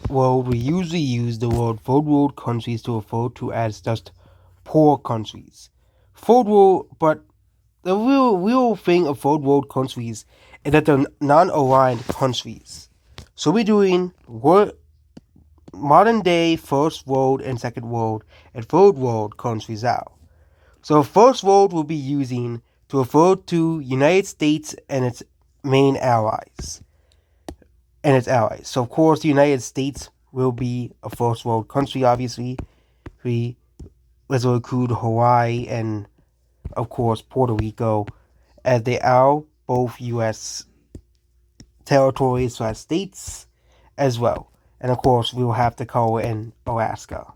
world, we usually use the word third world countries to refer to as just poor countries. Third world, but the real thing of third world countries is that they're non-aligned countries. So we're doing modern day first world and second world and third world countries out. So first world will be using to refer to United States and its main allies So of course the United States will be a first world country, obviously. We This will include Hawaii and of course Puerto Rico, as they are both US territories / states as well. And of course we will have to call in Alaska.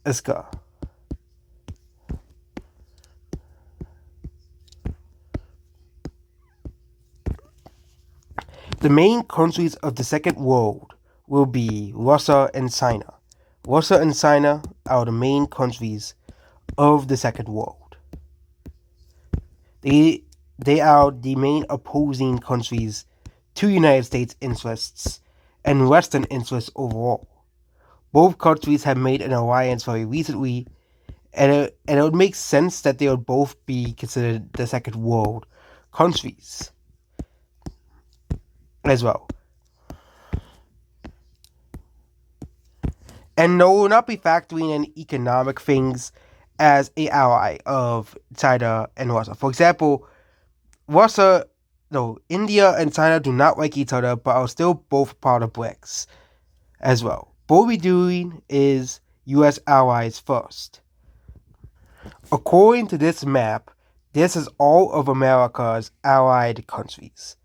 Let's go. The main countries of the Second World will be Russia and China. Russia and China are the main countries of the Second World. They are the main opposing countries to United States interests and Western interests overall. Both countries have made an alliance very recently, and it would make sense that they would both be considered the Second World countries as well. And no, will not be factoring in economic things as a ally of China and Russia. For example, India and China do not like each other, but are still both part of BRICS as well. What we're doing is U.S. allies first. According to this map, this is all of America's allied countries.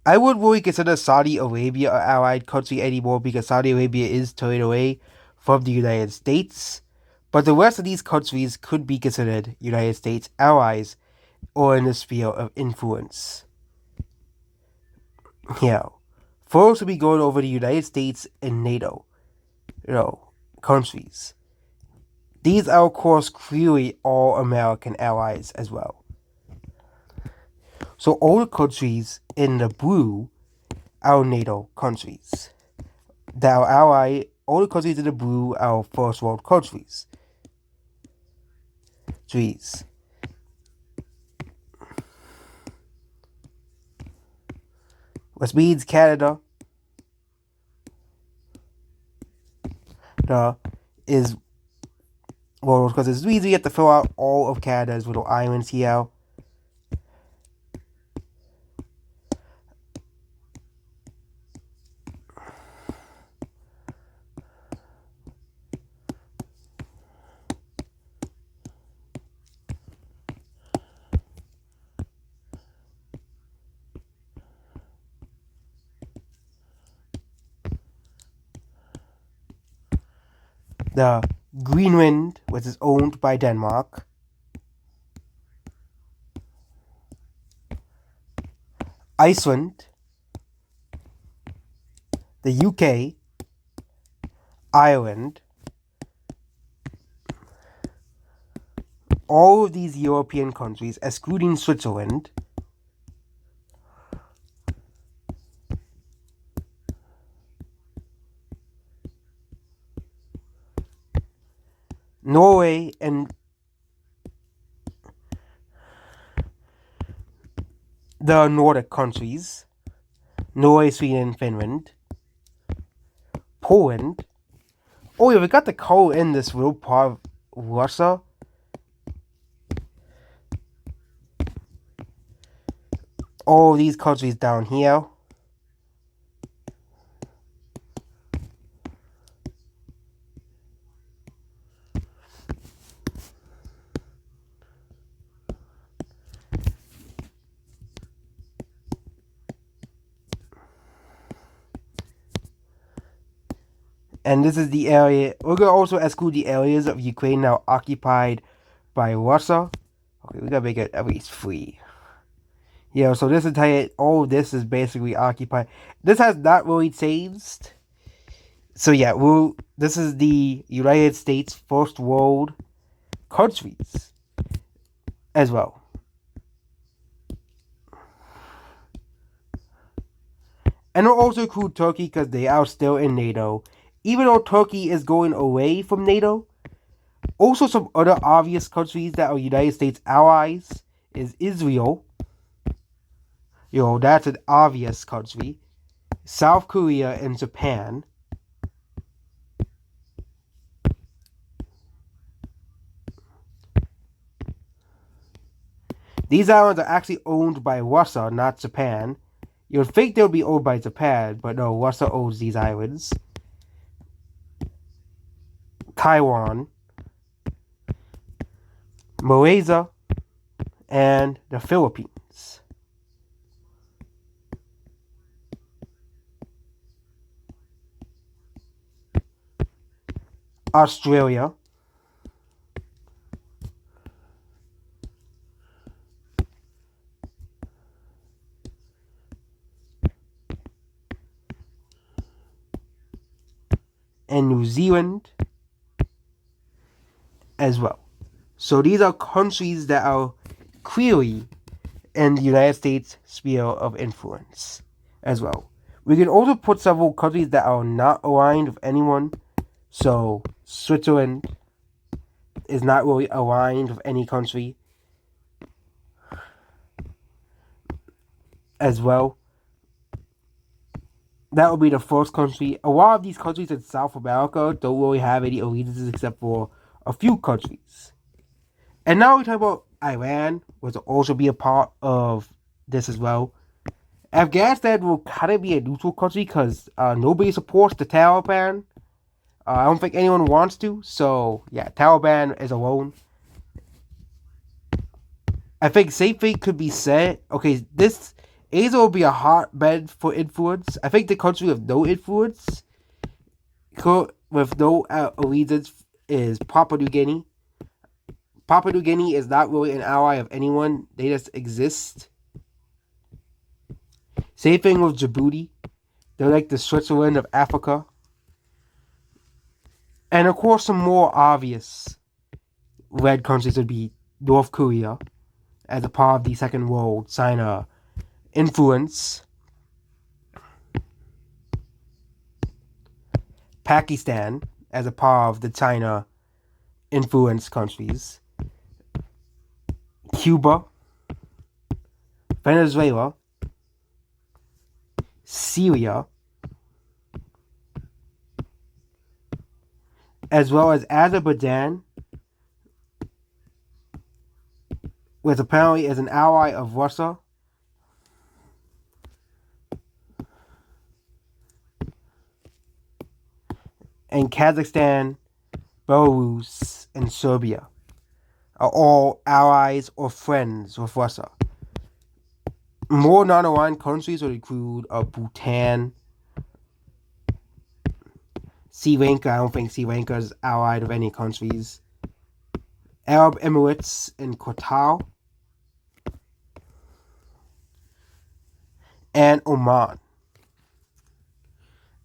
I wouldn't really consider Saudi Arabia an allied country anymore because Saudi Arabia is turning away from the United States, but the rest of these countries could be considered United States allies or in the sphere of influence. Yeah. First, we'll be going over the United States and NATO, countries. These are, of course, clearly all American allies as well. So all the countries in the blue are NATO countries. All the countries in the blue are first world countries. Trees. Which means Canada is well, because it's easy you have to fill out all of Canada's little islands here. The Greenland, which is owned by Denmark. Iceland. The UK. Ireland. All of these European countries, excluding Switzerland. Norway and the Nordic countries. Norway, Sweden, Finland. Poland. Oh yeah, we got to call in this real part of Russia. All these countries down here. And this is the area. We're going to also exclude the areas of Ukraine now occupied by Russia. Okay, we got to make it at least 3. Yeah, so this entire, all of this is basically occupied. This has not really changed. So yeah, this is the United States first world countries as well. And it'll also include Turkey because they are still in NATO. Even though Turkey is going away from NATO, also some other obvious countries that are United States allies is Israel. That's an obvious country. South Korea and Japan. These islands are actually owned by Russia, not Japan. You'd think they would be owned by Japan, but no, Russia owns these islands. Taiwan, Malaysia, and the Philippines. Australia, and New Zealand as well. So these are countries that are clearly in the United States sphere of influence as well. We can also put several countries that are not aligned with anyone. So Switzerland is not really aligned with any country as well. That would be the first country. A lot of these countries in South America don't really have any allegiances except for a few countries. And now we talk about Iran, which will also be a part of this as well. Afghanistan will kind of be a neutral country because nobody supports the Taliban. I don't think anyone wants to. So, yeah, Taliban is alone. I think same thing could be said. Okay, this Asia will be a hotbed for influence. I think the country with no influence, with no allegiance, is Papua New Guinea. Papua New Guinea is not really an ally of anyone. They just exist. Same thing with Djibouti. They're like the Switzerland of Africa. And of course, some more obvious red countries would be North Korea as a part of the Second World China influence. Pakistan as a part of the China influence countries. Cuba, Venezuela, Syria, as well as Azerbaijan, which apparently is an ally of Russia. And Kazakhstan, Belarus, and Serbia are all allies or friends with Russia. More non-aligned countries would include Bhutan, Sri Lanka. I don't think Sri Lanka is allied with any countries. Arab Emirates and Qatar. And Oman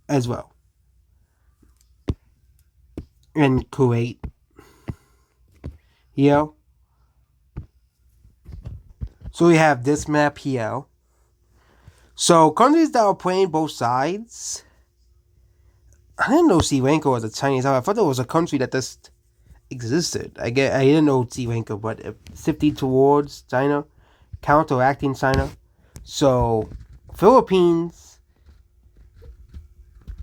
as well. And Kuwait. Here. So we have this map here. So countries that are playing both sides. I didn't know Sri Lanka was a Chinese ally. I thought it was a country that just existed. I didn't know Sri Lanka, but shifting towards China, counteracting China. So Philippines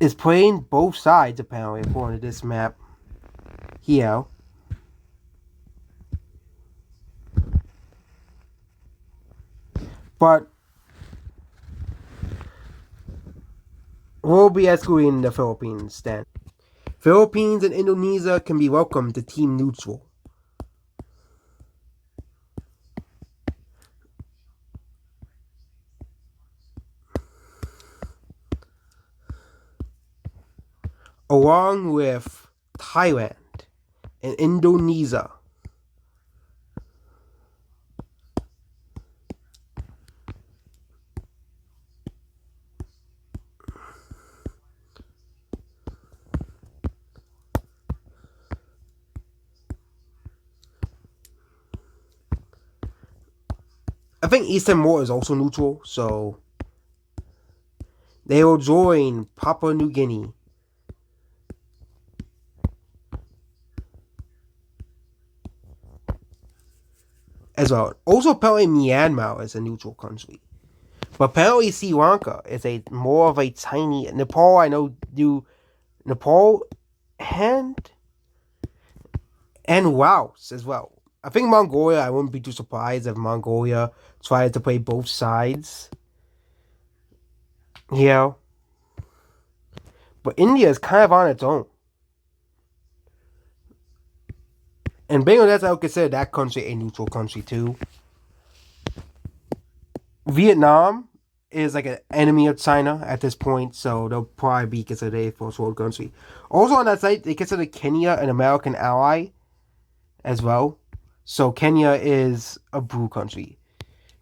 is playing both sides apparently according to this map here. But we'll be excluding the Philippines then. Philippines and Indonesia can be welcomed to Team Neutral. Along with Thailand and Indonesia. think East Timor is also neutral, so they will join Papua New Guinea. As well. Also, apparently Myanmar is a neutral country. But apparently Sri Lanka is a more of a tiny Nepal. I know do Nepal and Laos as well. I think Mongolia. I wouldn't be too surprised if Mongolia tried to play both sides. Yeah, but India is kind of on its own, and Bangladesh I would consider that country a neutral country too. Vietnam is like an enemy of China at this point, so they'll probably be considered a first world country. Also on that site, they consider Kenya an American ally as well. So Kenya is a blue country.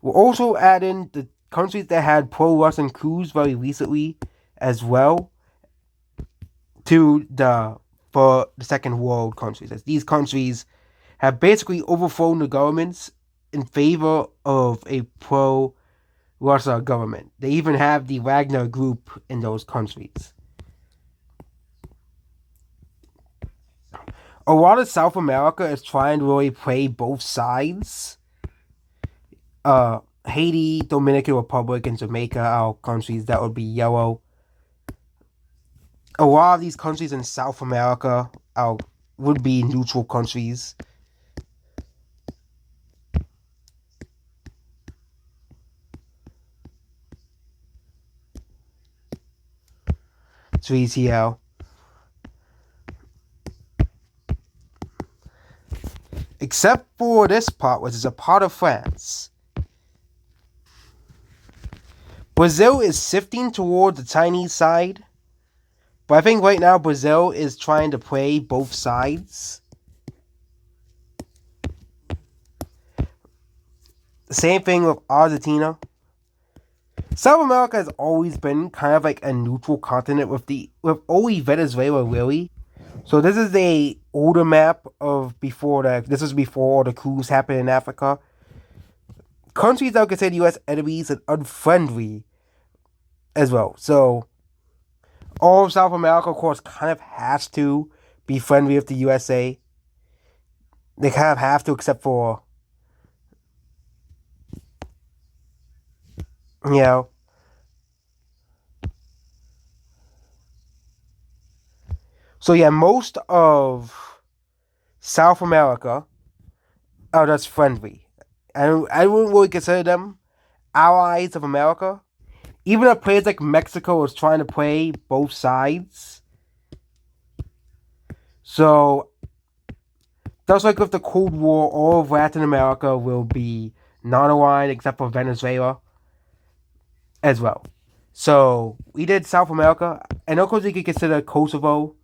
We'll also add in the countries that had pro-Russian coups very recently as well for the second world countries. As these countries have basically overthrown the governments in favor of a pro-Russia government. They even have the Wagner group in those countries. A lot of South America is trying to really play both sides. Haiti, Dominican Republic, and Jamaica are countries that would be yellow. A lot of these countries in South America would be neutral countries. So ECL. Except for this part, which is a part of France. Brazil is shifting towards the Chinese side. But I think right now Brazil is trying to play both sides. The same thing with Argentina. South America has always been kind of like a neutral continent with only Venezuela really. So this is the older map of this was before the coups happened in Africa. Countries that are considered U.S. enemies and unfriendly as well. So all of South America, of course, kind of has to be friendly with the USA. They kind of have to, except for, you know. So yeah, most of South America are just friendly. I wouldn't really consider them allies of America. Even a place like Mexico is trying to play both sides. So, just like with the Cold War, all of Latin America will be non-aligned except for Venezuela as well. So, we did South America, and of course we could consider Kosovo,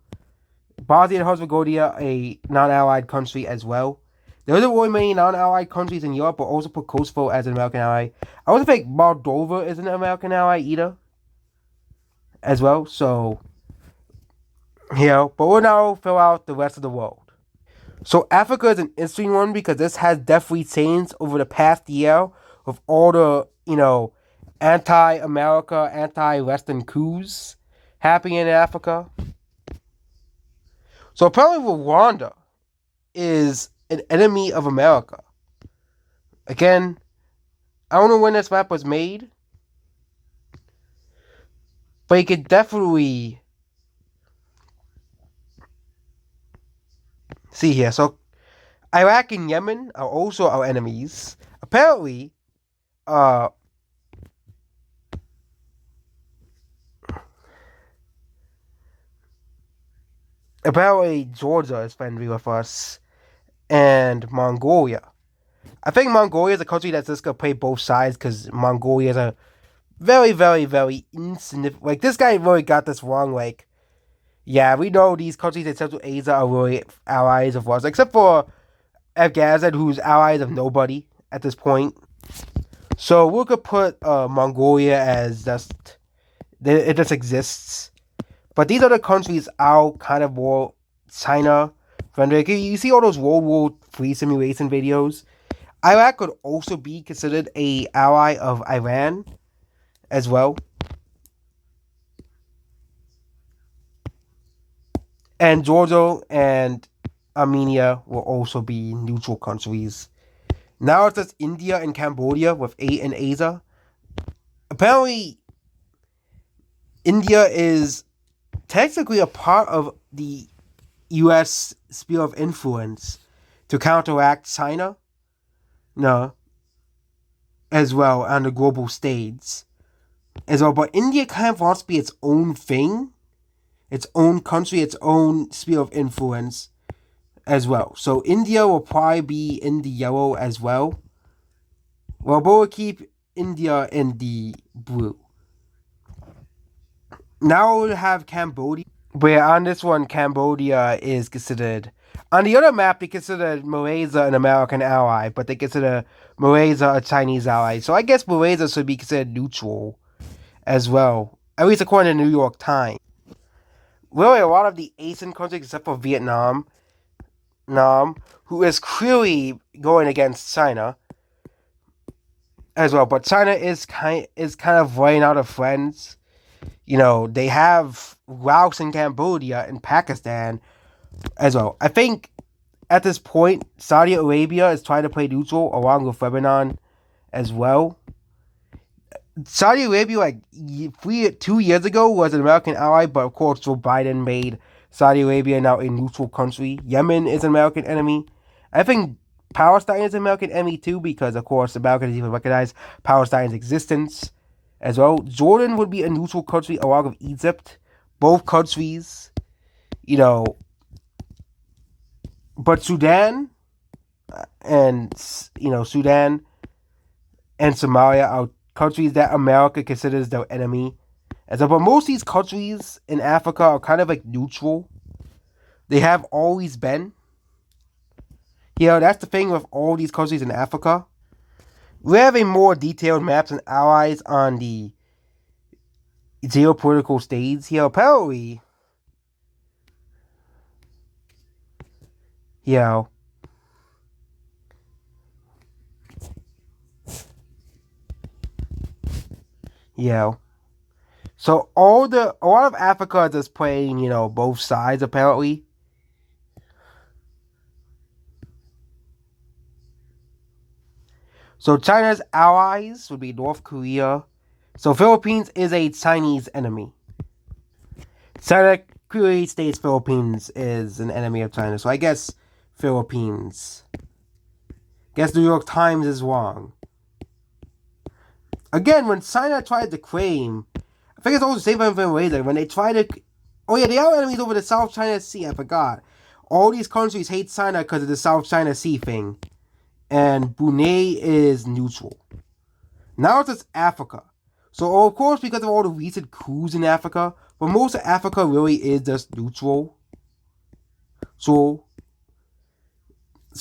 Bosnia and Herzegovina a non-allied country as well. There isn't really many non-allied countries in Europe, but also put Kosovo as an American ally. I also think Moldova is an American ally either, as well. So, but we'll now fill out the rest of the world. So Africa is an interesting one because this has definitely changed over the past year with all the, anti-America, anti-Western coups happening in Africa. So apparently Rwanda is an enemy of America. Again, I don't know when this map was made, but you could definitely see here. So Iraq and Yemen are also our enemies. Apparently, Georgia is friendly with us, and Mongolia. I think Mongolia is a country that's just gonna play both sides because Mongolia is a very, very, very insignificant. Like, this guy really got this wrong. Like, yeah, we know these countries in Central Asia are really allies of us, except for Afghanistan, who's allies of nobody at this point. So we could put Mongolia as it just exists. But these other countries are kind of more China friendly. You see all those World War III simulation videos. Iraq could also be considered a ally of Iran as well. And Georgia and Armenia will also be neutral countries. Now it's just India and Cambodia with A and Asia. Apparently, India is technically a part of the U.S. sphere of influence to counteract China, no, as well on the global stage as well. But India kind of wants to be its own thing, its own country, its own sphere of influence as well. So India will probably be in the yellow as well. Well, we'll keep India in the blue. Now we'll have Cambodia, where on this one, Cambodia is considered. On the other map, they consider Malaysia an American ally, but they consider Malaysia a Chinese ally. So I guess Malaysia should be considered neutral as well, at least according to the New York Times. Really, a lot of the Asian countries, except for Vietnam, who is clearly going against China as well. But China is kind of running out of friends. You know, they have Laos and Cambodia and Pakistan as well. I think at this point, Saudi Arabia is trying to play neutral along with Lebanon as well. Saudi Arabia, like 2 years ago, was an American ally, but of course, Joe Biden made Saudi Arabia now a neutral country. Yemen is an American enemy. I think Palestine is an American enemy too, because of course, America doesn't even recognize Palestine's existence as well. Jordan would be a neutral country along with Egypt. Both countries, you know, but Sudan and Sudan and Somalia are countries that America considers their enemy. But most of these countries in Africa are kind of like neutral. They have always been. You know, that's the thing with all these countries in Africa. We have a more detailed maps and allies on the geopolitical stage here. Apparently, you know, so a lot of Africa is just playing, both sides apparently. So China's allies would be North Korea. So Philippines is a Chinese enemy. China clearly states Philippines is an enemy of China. So I guess Philippines. Guess New York Times is wrong. Again, when China tried to claim, I think it's also the same thing for Malaysia. When they try to, oh yeah, they are enemies over the South China Sea. I forgot. All these countries hate China because of the South China Sea thing, and Brunei is neutral. Now it's just Africa. So of course, because of all the recent coups in Africa, but most of Africa really is just neutral. So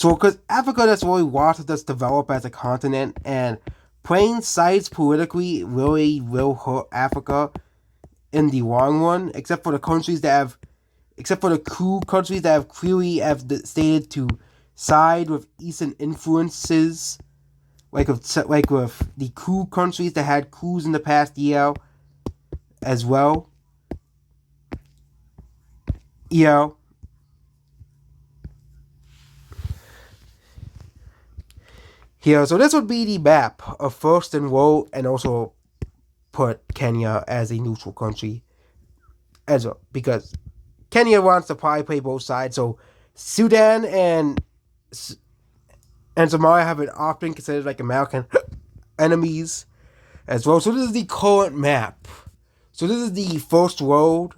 because Africa just really wants to just develop as a continent, and playing sides politically really will hurt Africa in the long run, except for the coup countries that have clearly have stated to side with Eastern influences, like with the coup countries that had coups in the past year as well. Yeah. Here, so this would be the map of first enroll, and also put Kenya as a neutral country as well, because Kenya wants to probably play both sides. So Sudan and Somalia have been often considered like American enemies as well. So this is the current map. So this is the first world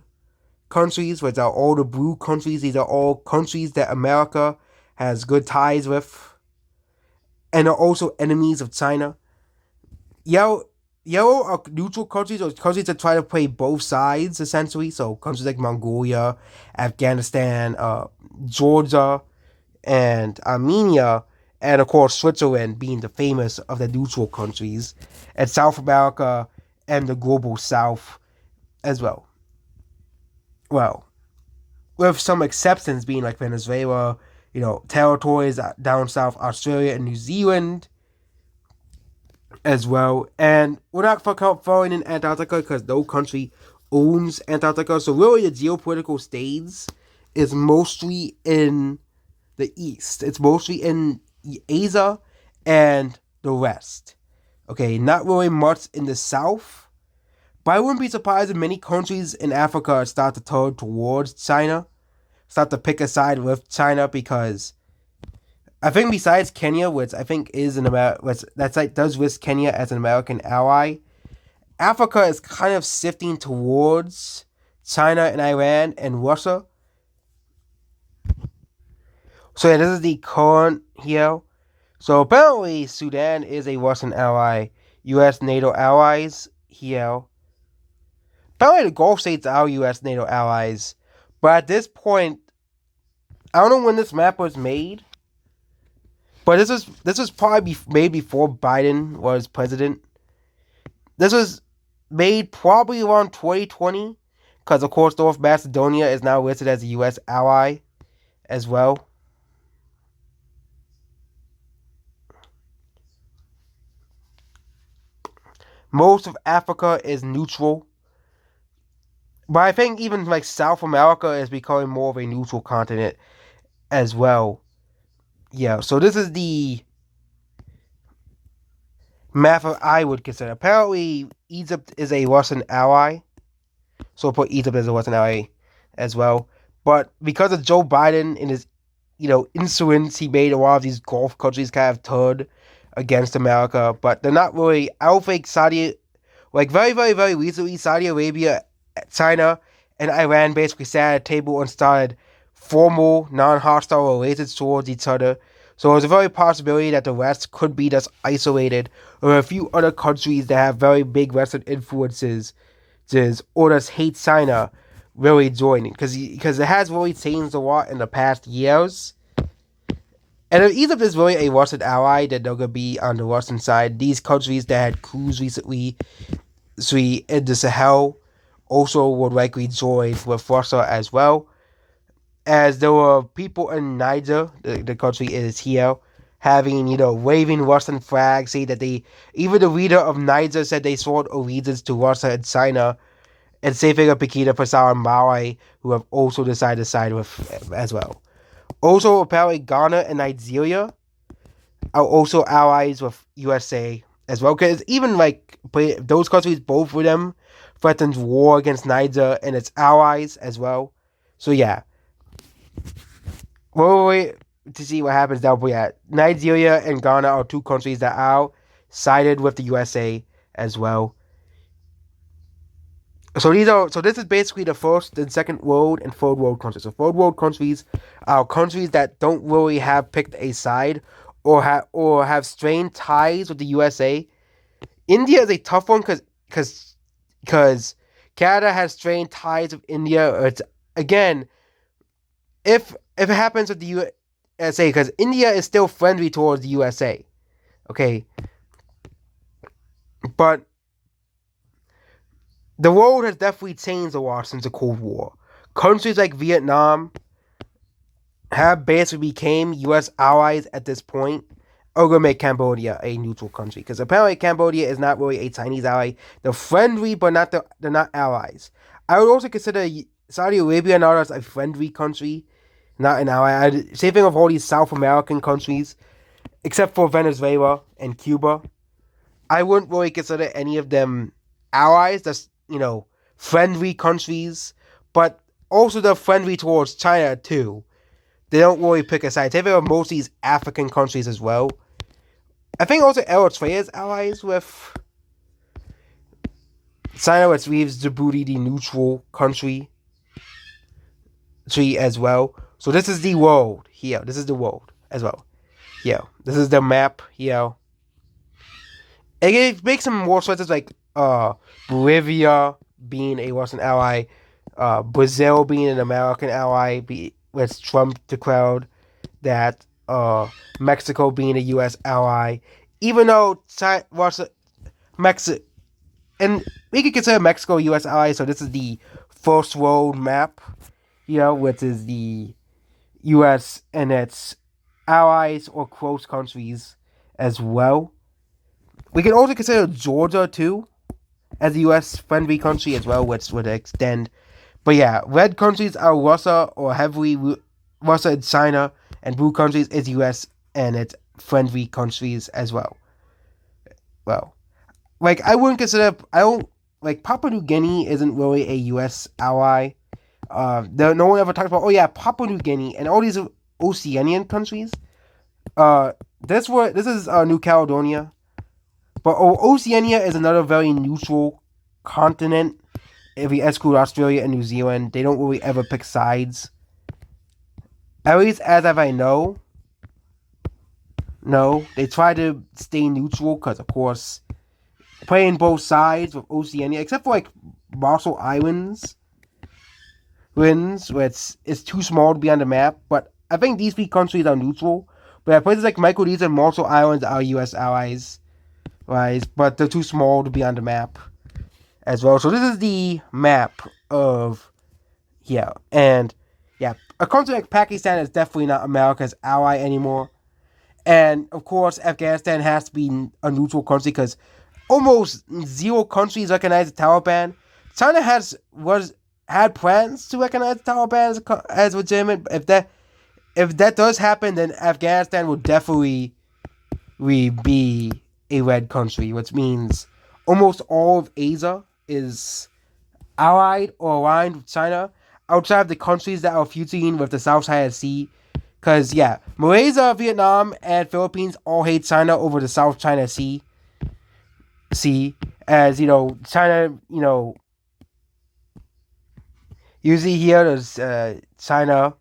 countries, which are all the blue countries. These are all countries that America has good ties with, and are also enemies of China. Yellow are neutral countries, or countries that try to play both sides, essentially. So countries like Mongolia, Afghanistan, Georgia, and Armenia, and of course Switzerland being the famous of the neutral countries, and South America and the global South as well. Well, with some exceptions being like Venezuela, territories down south, Australia and New Zealand as well. And we're not following in Antarctica because no country owns Antarctica. So really, the geopolitical stage is mostly in the east. It's mostly in Asia and the west. Okay, not really much in the south. But I wouldn't be surprised if many countries in Africa start to turn towards China, start to pick a side with China, because I think besides Kenya, which I think is an that site does list Kenya as an American ally, Africa is kind of shifting towards China and Iran and Russia. So yeah, this is the current here. So apparently Sudan is a Russian ally, U.S. NATO allies here. Apparently the Gulf states are U.S. NATO allies, but at this point, I don't know when this map was made. But this was probably made before Biden was president. This was made probably around 2020, because of course North Macedonia is now listed as a U.S. ally as well. Most of Africa is neutral, but I think even like South America is becoming more of a neutral continent as well. Yeah, so this is the map I would consider. Apparently, Egypt is a Russian ally, so I'll put Egypt as a Russian ally as well. But because of Joe Biden and his, insolence, he made a lot of these Gulf countries kind of turn against America. But they're not really. I don't think very, very, very recently, Saudi Arabia, China, and Iran basically sat at a table and started formal, non-hostile relations towards each other. So there's a very possibility that the West could be just isolated, or a few other countries that have very big Western influences, or just hate China, really joining, because it has really changed a lot in the past years. And if Egypt is really a Russian ally, then they're going to be on the Russian side. These countries that had coups recently, in the Sahel, also would likely join with Russia as well. As there were people in Niger, the country is here, having, waving Russian flags, saying that even the leader of Niger said they swore allegiance to Russia and China, and same thing with Burkina Faso and Mali, who have also decided to side with as well. Also, apparently Ghana and Nigeria are also allies with USA as well, because even those countries, both of them threatened war against Niger and its allies as well. So yeah, we'll wait to see what happens now. But yeah, Nigeria and Ghana are two countries that are sided with the USA as well. So this is basically the first and second world and third world countries. So third world countries are countries that don't really have picked a side, or have strained ties with the USA. India is a tough one because Canada has strained ties with India. It's, again, if it happens with the USA, because India is still friendly towards the USA, okay, but the world has definitely changed a lot since the Cold War. Countries like Vietnam have basically became U.S. allies at this point. Are going to make Cambodia a neutral country, because apparently Cambodia is not really a Chinese ally. They're friendly, but they're not allies. I would also consider Saudi Arabia not as a friendly country, not an ally. Same thing with all these South American countries, except for Venezuela and Cuba. I wouldn't really consider any of them allies. That's, friendly countries, but also they're friendly towards China too. They don't really pick a side. Same thing with most of these African countries as well. I think also Eritrea is allies with China, which leaves Djibouti the neutral country as well. So this is the world here. This is the world as well. Yeah, this is the map here. And it makes some more sense, like Bolivia being a Russian ally, Brazil being an American ally, with Trump declared that Mexico being a U.S. ally, even though Russia, Mexico, and we could consider Mexico a U.S. ally. So this is the first world map, which is the U.S. and its allies or close countries as well. We can also consider Georgia too as a U.S. friendly country as well, which would extend. But yeah, red countries are Russia or heavily Russia and China, and blue countries is U.S. and its friendly countries as well. Well, like I wouldn't consider I don't like Papua New Guinea isn't really a U.S. ally. No one ever talks about Papua New Guinea and all these Oceanian countries. This is New Caledonia, but Oceania is another very neutral continent. If we exclude Australia and New Zealand, they don't really ever pick sides. At least as of I know, no, they try to stay neutral because, of course, playing both sides with Oceania, except for like Marshall Islands, where it's too small to be on the map. But I think these three countries are neutral. But places like Micronesia and Marshall Islands are U.S. allies, right? But they're too small to be on the map as well. So this is the map of and a country like Pakistan is definitely not America's ally anymore. And of course, Afghanistan has to be a neutral country because almost zero countries recognize the Taliban. China had plans to recognize the Taliban as legitimate. If that does happen, then Afghanistan will definitely be a red country, which means almost all of Asia is allied or aligned with China outside of the countries that are feuding with the South China Sea. Because, Malaysia, Vietnam, and Philippines all hate China over the South China Sea. As, China, usually here there's China,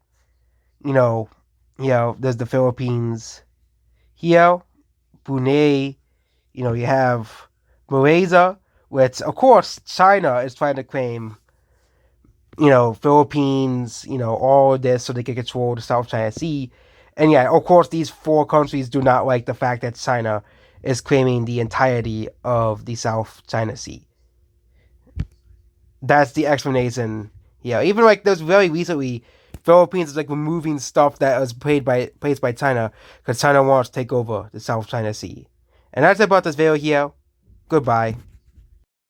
there's the Philippines. Here, Brunei, you have Malaysia, which, of course, China is trying to claim, Philippines, all of this so they can control the South China Sea. And of course, these four countries do not like the fact that China is claiming the entirety of the South China Sea. That's the explanation. Even like there's very recently, Philippines is like removing stuff that was placed by China because China wants to take over the South China Sea. And that's about this video here. Goodbye.